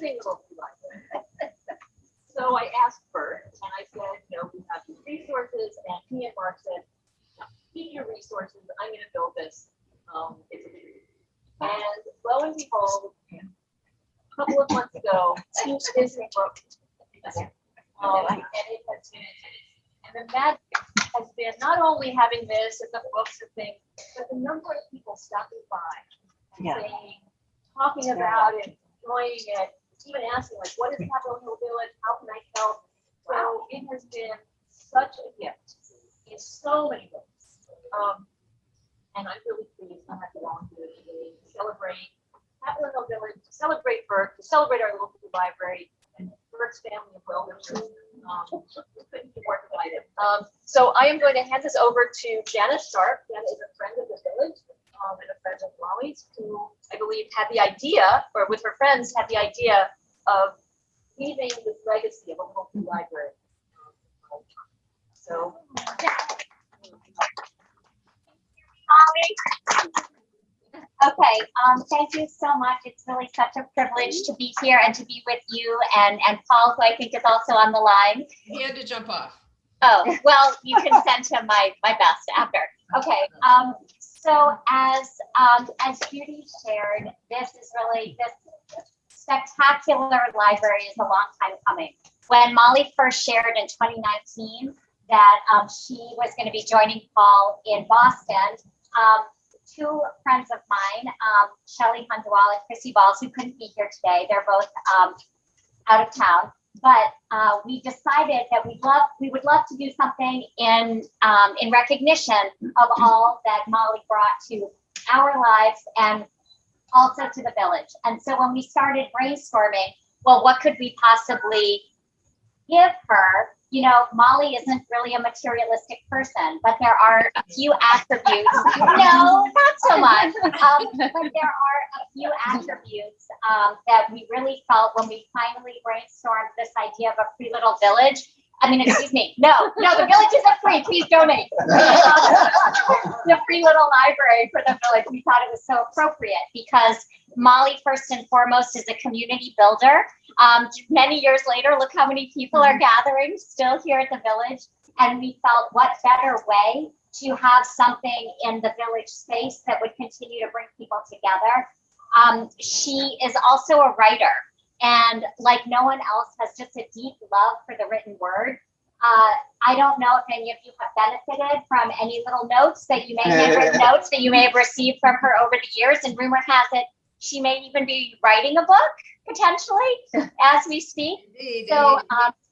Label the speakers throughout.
Speaker 1: leaving the local library. So I asked Bert, and I said, you know, we have these resources, and he and Mark said, no, keep your resources. I'm going to build this. It's a dream. And lo and behold, a couple of months ago, this broke. And it has been, and the magic has been not only having this and the books and things, but the number of people stopping by and saying, talking about it, enjoying it, even asking, like, what is Capitol Hill Village? How can I help? So it has been such a gift in so many ways. And I'm really pleased to have you all here today to celebrate Capitol Hill Village, to celebrate Bert, to celebrate our local library and Bert's family of well-wishers. We couldn't be more delighted. So I am going to hand this over to Janice Sharp. Janice is a friend of the village and a friend of Molly's, who I believe had the idea, or with her friends, had the idea of leaving this legacy of a local library. So,
Speaker 2: Okay, thank you so much. It's really such a privilege to be here and to be with you and Paul, who I think is also on the line.
Speaker 3: He had to jump off.
Speaker 2: Oh, well, you can send him my best after. Okay, so as Judy shared, this spectacular library is a long time coming. When Molly first shared in 2019 that she was going to be joining Paul in Boston, two friends of mine, Shelley Handwal and Chrissy Balls, who couldn't be here today, they're both out of town. But we decided that we would love to do something in recognition of all that Molly brought to our lives and also to the village. And so when we started brainstorming, well, what could we possibly give her? You know, Molly isn't really a materialistic person, but there are a few attributes. No, not so much. But there are a few attributes that we really felt when we finally brainstormed this idea of a free little village. I mean, excuse me. No, the village isn't free. Please donate. The free little library for the village. We thought it was so appropriate because Molly, first and foremost, is a community builder. Many years later, look how many people are gathering still here at the village. And we felt what better way to have something in the village space that would continue to bring people together. She is also a writer. And like no one else, has just a deep love for the written word. I don't know if any of you have benefited from any little notes that you may handwritten notes that you may have received from her over the years. And rumor has it, she may even be writing a book potentially as we speak. So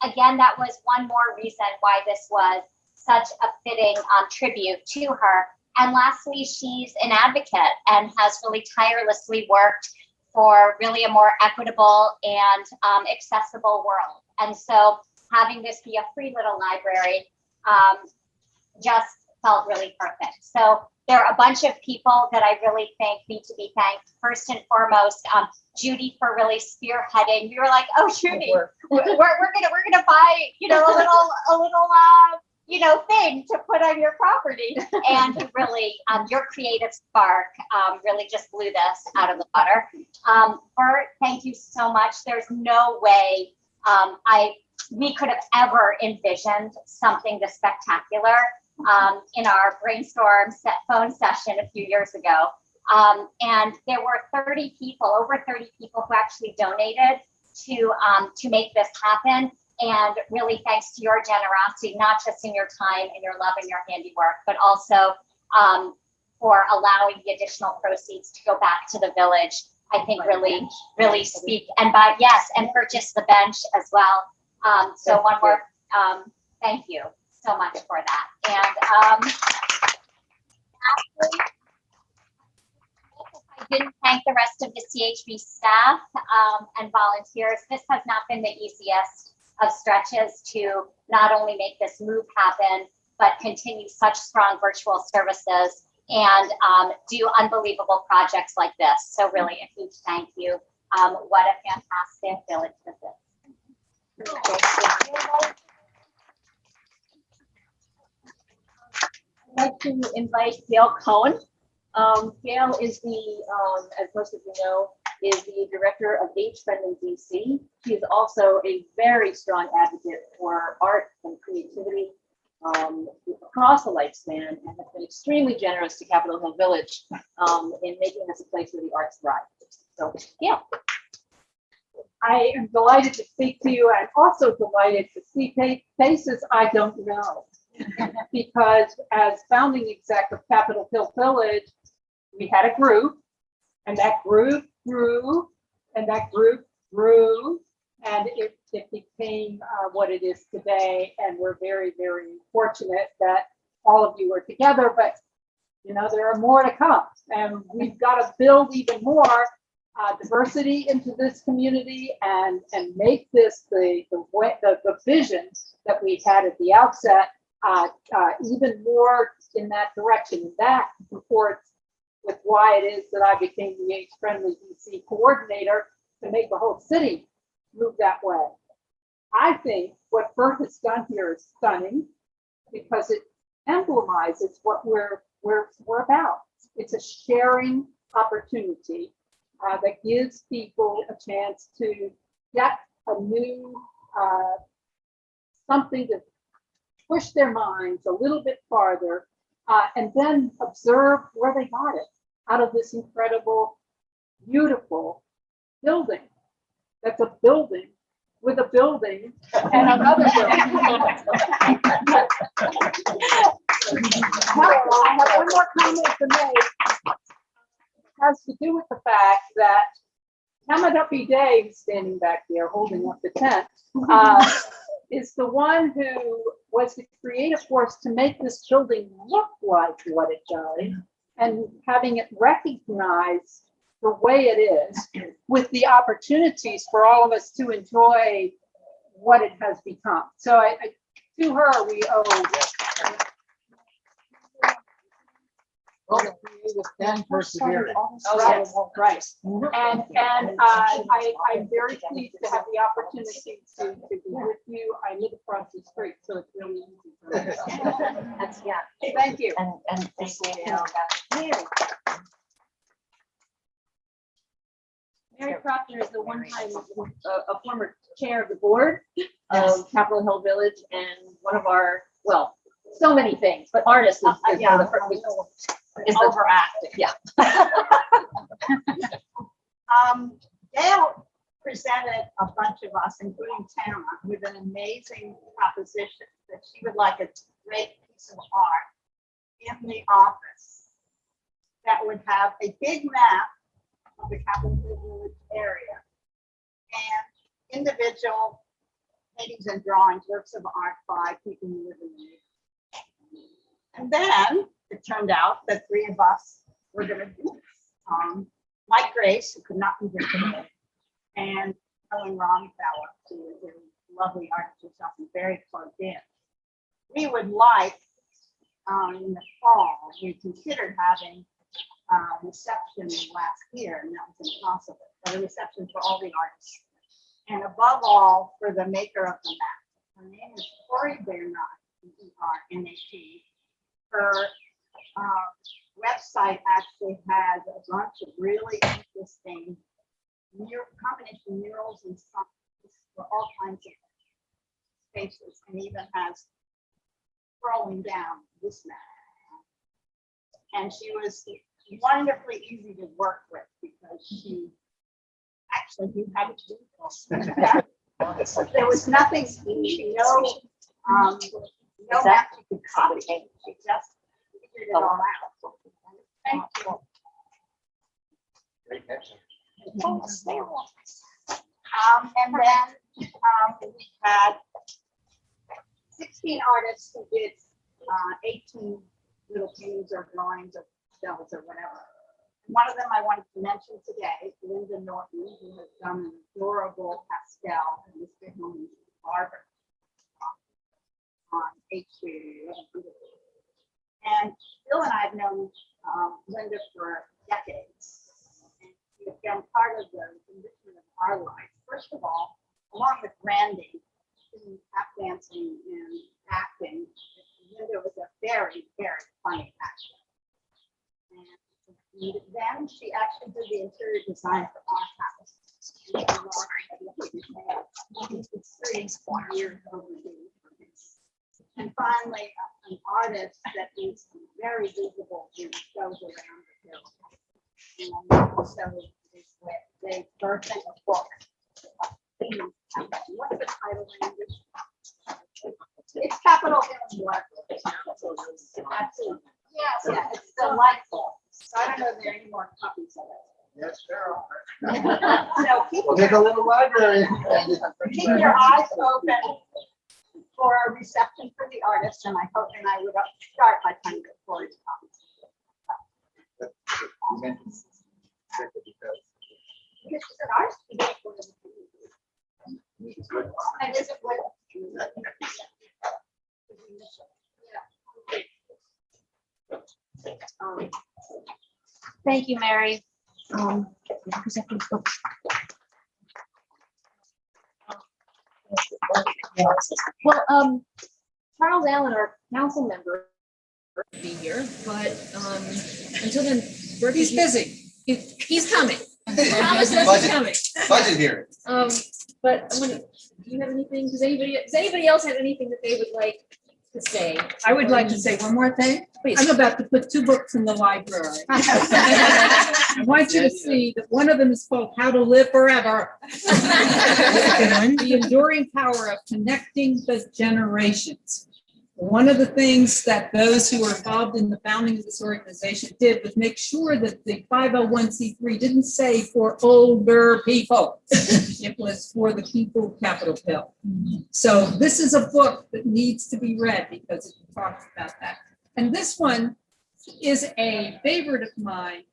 Speaker 2: again, that was one more reason why this was such a fitting tribute to her. And lastly, she's an advocate and has really tirelessly worked for really a more equitable and accessible world. And so having this be a free little library just felt really perfect. So there are a bunch of people that I really think need to be thanked. First and foremost, Judy for really spearheading. We were like, oh, Judy, we're gonna buy, you know, a little thing to put on your property. And you really, your creative spark really just blew this out of the water. Bert, thank you so much. There's no way we could have ever envisioned something this spectacular in our brainstorm phone session a few years ago. And there were over 30 people who actually donated to make this happen. And really thanks to your generosity, not just in your time and your love and your handiwork, but also for allowing the additional proceeds to go back to the village, I think really speak. And and purchase the bench as well. So one more, thank you so much for that. And lastly, I didn't thank the rest of the CHB staff and volunteers. This has not been the easiest of stretches to not only make this move happen, but continue such strong virtual services and do unbelievable projects like this. So really a huge thank you. What a fantastic village this is.
Speaker 1: I'd like to invite Gail Cohen. Gail is as most of you know,
Speaker 3: is the director of Age Friendly DC. She is also a very strong advocate for art and creativity across the lifespan, and has been extremely generous to Capitol Hill Village in making this a place where the arts thrive. So, yeah.
Speaker 4: I am delighted to speak to you, and also delighted to see faces I don't know. Because as founding exec of Capitol Hill Village, we had a group, and that group grew, and that group grew, and it became what it is today. And we're very, very fortunate that all of you are together, but you know, there are more to come, and we've got to build even more diversity into this community and make this the vision that we had at the outset even more in that direction. And that supports with why it is that I became the Age Friendly DC coordinator, to make the whole city move that way. I think what Bert has done here is stunning because it emblemizes what we're about. It's a sharing opportunity that gives people a chance to get a new something to push their minds a little bit farther, and then observe where they got it out of this incredible, beautiful building. That's a building with a building and another building. I have one more comment to make. It has to do with the fact that Hamadapi Day, who's standing back there holding up the tent, is the one who was the creative force to make this building look like what it does, and having it recognize the way it is, with the opportunities for all of us to enjoy what it has become. So to her, we owe.
Speaker 5: And persevering.
Speaker 4: Yes, right. And I'm very pleased to have the opportunity to be with you. I live across the street, so it's really easy for me.
Speaker 2: That's, yeah.
Speaker 4: Thank you.
Speaker 2: And thank you.
Speaker 3: Mary Proctor is the one-time a former chair of the board of Capitol Hill Village, and one of our, well, so many things, but artists is
Speaker 2: yeah.
Speaker 3: one of the is
Speaker 2: Overactive.
Speaker 3: Yeah.
Speaker 6: Gail presented a bunch of us, including Tama, with an amazing proposition that she would like a great piece of art in the office that would have a big map of the Capitol Hill Village area and individual paintings and drawings, works of art by people who live in the neighborhood. And then it turned out that three of us were going to do this. Mike Grace, who could not be here today, and Helen Longfellow, who is a lovely artist herself and very plugged in. We would like, in the fall, we considered having a reception last year, and that was impossible, but a reception for all the artists. And above all, for the maker of the map. Her name is Corey Bernard, B-E-R-N-A-T. Her website actually has a bunch of really interesting combination murals and stuff for all kinds of spaces, and even has scrolling down this map. And she was wonderfully easy to work with because she actually knew how to do this. There was nothing, no map she could copy. She just figured it all out. Thank you.
Speaker 5: Great mention.
Speaker 6: And then we had 16 artists who did 18 little paintings or drawings of shells or whatever. One of them I wanted to mention today, Linda Norton, who has done an adorable pastel in Mr. Hillman's Barber on H Street. And Bill and I have known Linda for decades. And she has been part of the enrichment of our life. First of all, along with Randy, tap dancing and acting, Linda was a very, very funny actor. And then she actually did the interior design for our years overdue. And finally, an artist that is very visible and goes around the hill. And so they birthed a book. What's the title in English? It's Capitol Hill Library. Absolutely. Yes, yeah, it's delightful. So I don't know if there are any more copies of it.
Speaker 5: Yes, sir.
Speaker 6: So keep
Speaker 5: We'll take a little library.
Speaker 6: your eyes open for a reception for the artist, and I hope, and I would start by trying to get Corey's copies. This is an artist. And is it what?
Speaker 3: Thank you, Mary. Well, Charles Allen, our council member, will be here, but until then, Bert,
Speaker 7: He's busy.
Speaker 3: he's coming. Thomas says he's coming.
Speaker 5: Budget hearing.
Speaker 3: But do you have anything? Does anybody else have anything that they would like to say?
Speaker 7: I would like to say one more thing.
Speaker 3: Please.
Speaker 7: I'm about to put 2 books in the library. I want you to see that one of them is called How to Live Forever. The enduring power of connecting the generations. One of the things that those who were involved in the founding of this organization did was make sure that the 501c3 didn't say for older people. It was for the people of Capitol Hill. So this is a book that needs to be read because it talks about that. And this one is a favorite of mine,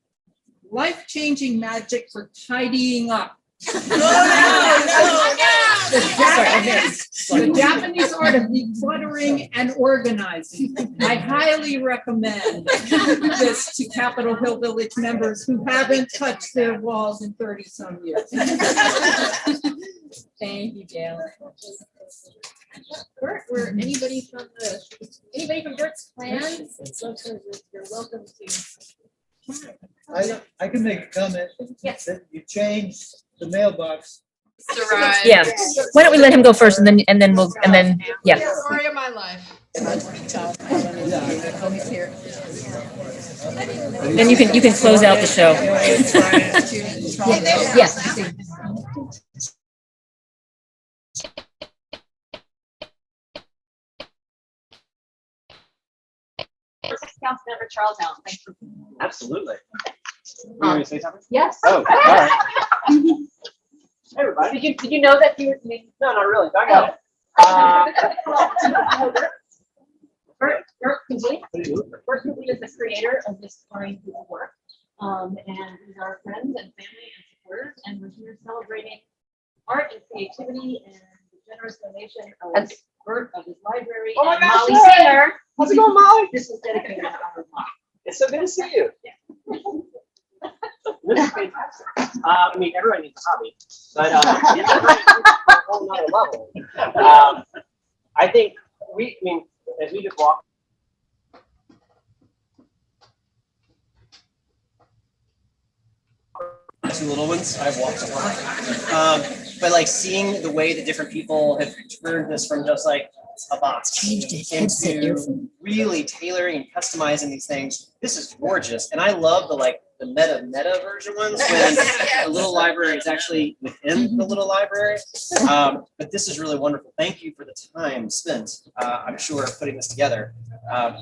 Speaker 7: Life-Changing Magic for Tidying Up. The Japanese art of decluttering and organizing. I highly recommend this to Capitol Hill Village members who haven't touched their walls in 30-some years.
Speaker 3: Thank you, Gail. Bert, or anybody from Bert's plans? You're welcome to.
Speaker 8: I can make a comment.
Speaker 3: Yes.
Speaker 8: That you changed the mailbox.
Speaker 9: Yeah. Why don't we let him go first, and then yeah.
Speaker 10: Story of my life.
Speaker 9: Then you can close out the show. Yes.
Speaker 3: Councilmember Charles Allen, thank you.
Speaker 11: Absolutely. You want me to say something?
Speaker 3: Yes.
Speaker 11: Oh, all right. Hey, everybody.
Speaker 3: Did you know that you were?
Speaker 11: No, not really. I got it.
Speaker 3: Bert Kubli. Bert Kubli is the creator of this fine piece of work. And these are friends and family and supporters, and we're here celebrating art and creativity and the generous donation of Bert of his library.
Speaker 11: Oh my
Speaker 3: and
Speaker 11: gosh,
Speaker 3: Molly
Speaker 11: yay!
Speaker 3: Singer.
Speaker 11: How's it going, Molly?
Speaker 3: This is dedicated to our mom.
Speaker 11: It's so good to see you. This is fantastic. I mean, everyone needs a hobby, but it's a whole nother level. I think as we just walk. Two little ones, I've walked a lot. But like seeing the way that different people have turned this from just like a box into really tailoring and customizing these things. This is gorgeous. And I love the meta version ones when the little library is actually within the little library. But this is really wonderful. Thank you for the time spent, I'm sure, putting this together.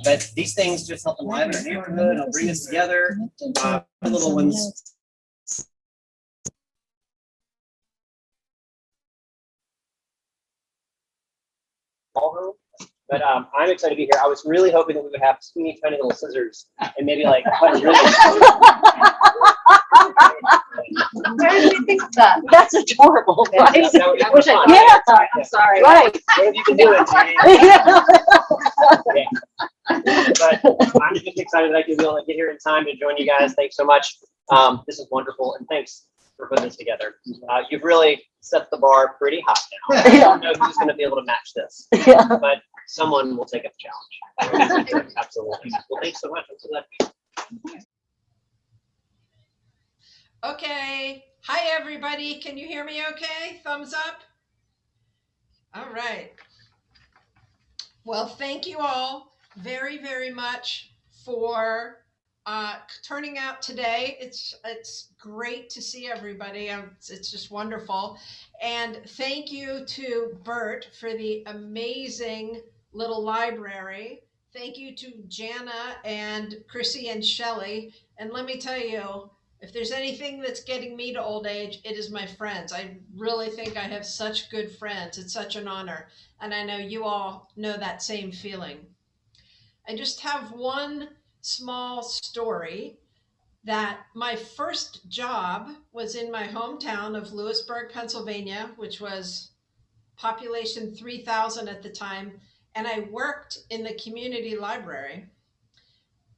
Speaker 11: But these things just help enliven our neighborhood, help bring us together. The little ones. But I'm excited to be here. I was really hoping that we would have teeny tiny little scissors and maybe like cut really.
Speaker 2: Where did you think of that? That's adorable, right?
Speaker 11: I wish I
Speaker 2: Yeah, I'm sorry. Right.
Speaker 11: What have you been doing, Jane? But I'm just excited that I can be able to get here in time to join you guys. Thanks so much. This is wonderful, and thanks for putting this together. You've really set the bar pretty high now. I don't know who's going to be able to match this, but someone will take up the challenge. Absolutely. Well, thanks so much. I'm so glad.
Speaker 10: Okay. Hi, everybody. Can you hear me okay? Thumbs up. All right. Well, thank you all very, very much for turning out today. It's great to see everybody. It's just wonderful. And thank you to Bert for the amazing little library. Thank you to Jana and Chrissy and Shelley. And let me tell you, if there's anything that's getting me to old age, it is my friends. I really think I have such good friends. It's such an honor. And I know you all know that same feeling. I just have one small story that my first job was in my hometown of Lewisburg, Pennsylvania, which was population 3,000 at the time. And I worked in the community library.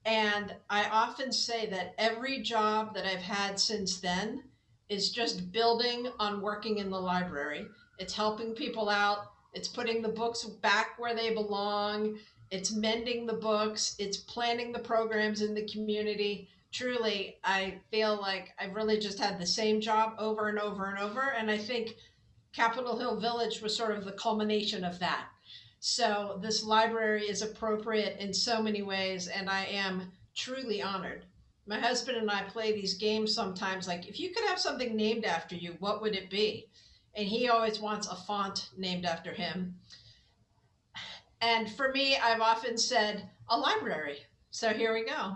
Speaker 10: And I often say that every job that I've had since then is just building on working in the library. It's helping people out. It's putting the books back where they belong. It's mending the books. It's planning the programs in the community. Truly, I feel like I've really just had the same job over and over and over. And I think Capitol Hill Village was sort of the culmination of that. So this library is appropriate in so many ways, and I am truly honored. My husband and I play these games sometimes, like, if you could have something named after you, what would it be? And he always wants a font named after him. And for me, I've often said a library. So here we go.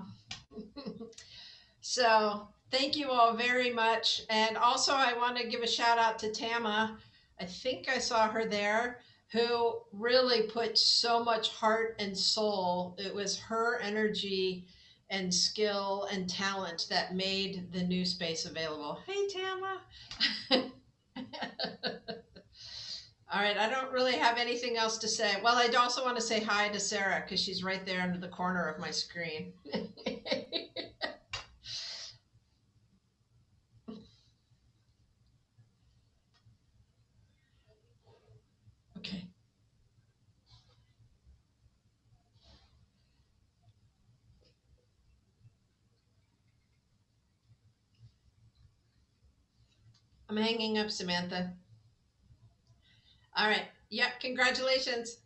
Speaker 10: So thank you all very much. And also I want to give a shout out to Tama. I think I saw her there, who really put so much heart and soul. It was her energy and skill and talent that made the new space available. Hey, Tama. All right, I don't really have anything else to say. Well, I also want to say hi to Sarah because she's right there under the corner of my screen. Okay. I'm hanging up, Samantha. All right. Yeah, congratulations.